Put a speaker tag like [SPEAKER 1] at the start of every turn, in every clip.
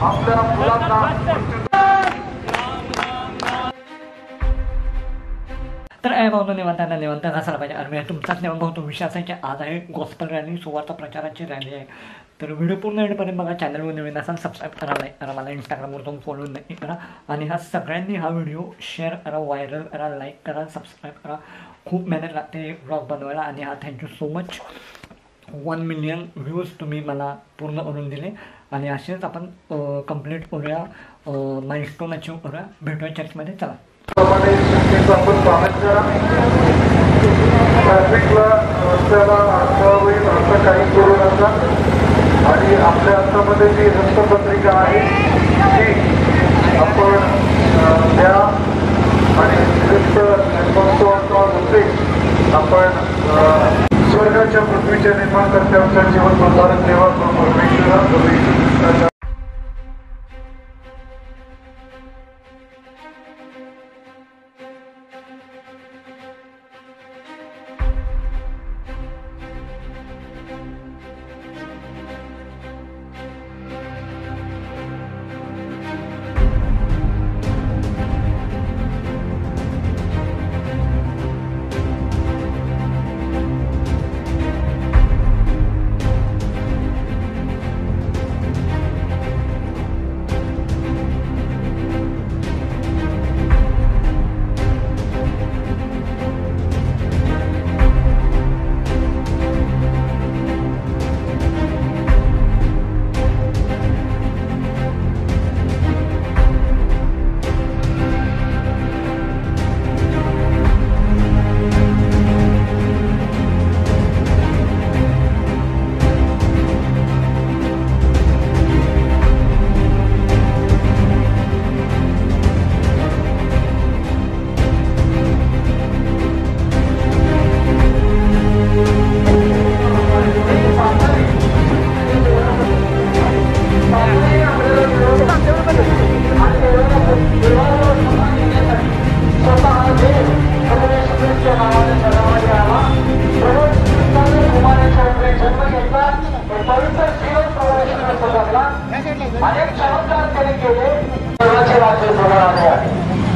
[SPEAKER 1] आपल्या मुलांना
[SPEAKER 2] तर आहे भाऊ निवंत नसायला पाहिजे. आणि तुमचाच निवंत भाऊ तो विषय असा की आज आहे गॉस्पल रॅली, सुवार्थ प्रचाराची रॅली आहे. तर व्हिडिओ पूर्ण वेळपर्यंत बघा. चॅनलवर नवीन असाल सबस्क्राईब करा, लाईक करा, मला इंस्टाग्रामवर जाऊन फॉलो नक्की करा. आणि हा सगळ्यांनी हा व्हिडिओ शेअर करा, व्हायरल करा, लाईक करा, सबस्क्राईब करा. खूप मेहनत लागते ब्लॉग बनवायला. आणि हा thank you so much. 1 million views तुम्ही मला पूर्ण करून दिले. आणि असेच आपण कंप्लीट करूया, माइलस्टोन अचीव करूया. भेटूया चर्चमध्ये. चला.
[SPEAKER 1] आपण स्वागत करा. ट्रॅफिकला रस्त्याला अडथळा होईल असं काही करू नका. आणि आपल्या हातामध्ये जी हस्तपत्रिका आहे ती आपण द्या. आणि आपण स्वर्गाच्या पृथ्वीच्या निर्माणकर्त्यांचं जीवन सुधारक देवा परमेश्वरा.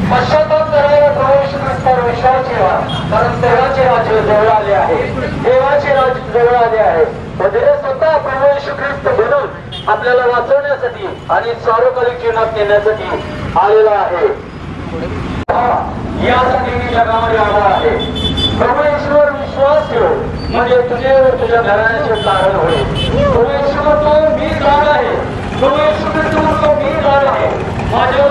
[SPEAKER 1] पश्चाताप करायला प्रवेश ख्रिस्तावर विश्वास ठेवा, कारण देवाचे राज्य जवळ आले आहे. देवाचे राज्य जवळ आले आहे. म्हणजे स्वतः प्रभू येशू ख्रिस्त बनून आपल्याला वाचवण्यासाठी आणि सार्वकालिक जीवनात नेण्यासाठी आलेला आहे. यासाठी मी जगामध्ये आला आहे. प्रभू येशूवर विश्वास ठेव, म्हणजे तुझ्यावर तुझ्या घराण्याचे कारण होईल. प्रभू येशू म्हणतो मी झाड आहे. प्रभू येशू ख्रिस्त म्हणतो मी झाड आहे. माझ्या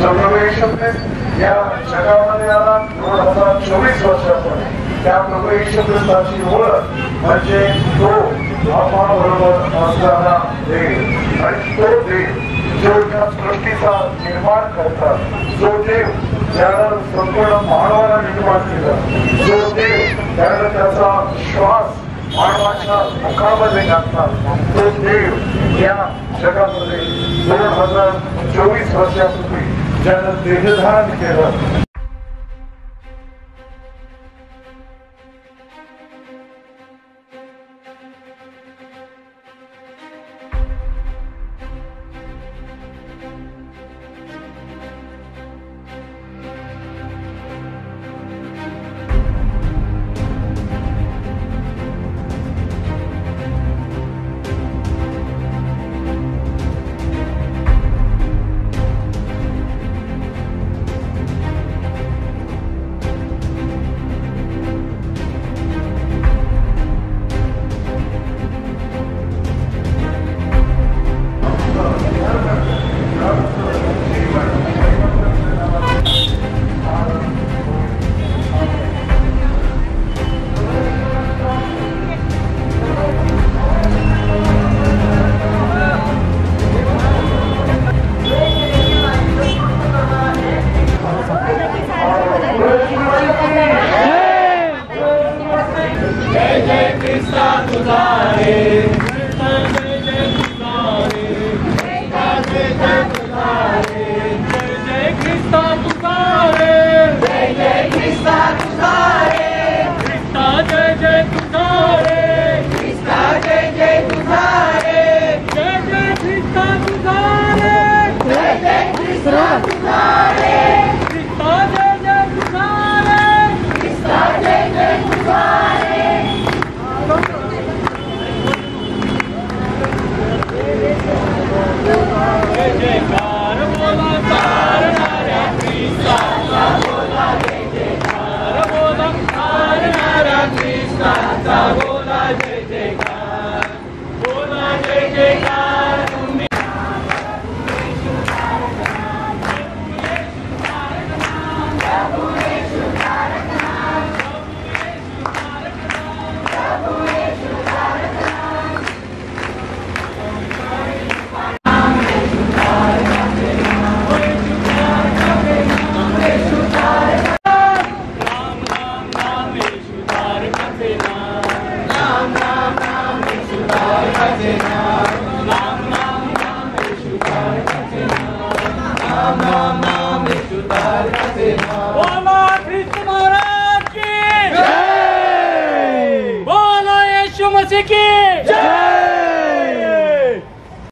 [SPEAKER 1] प्रभू येशू ख्रिस्त या जगामध्ये आला 2024 वर्षापूर्वी. त्या प्रभू येशू ख्रिस्ताची ओळख म्हणजे तो आपणाबरोबर असणारा देव. आणि तो देव जो या सृष्टीचा निर्माण करतात, जो देव ज्यानं संपूर्ण मानवाला निर्माण केलं, जो देव त्यानं त्याचा श्वास मानवाच्या मुखामध्ये घातला, तो देव या जगामध्ये 2024 वर्षापूर्वी ज्यानं देहधारण केलं.
[SPEAKER 3] की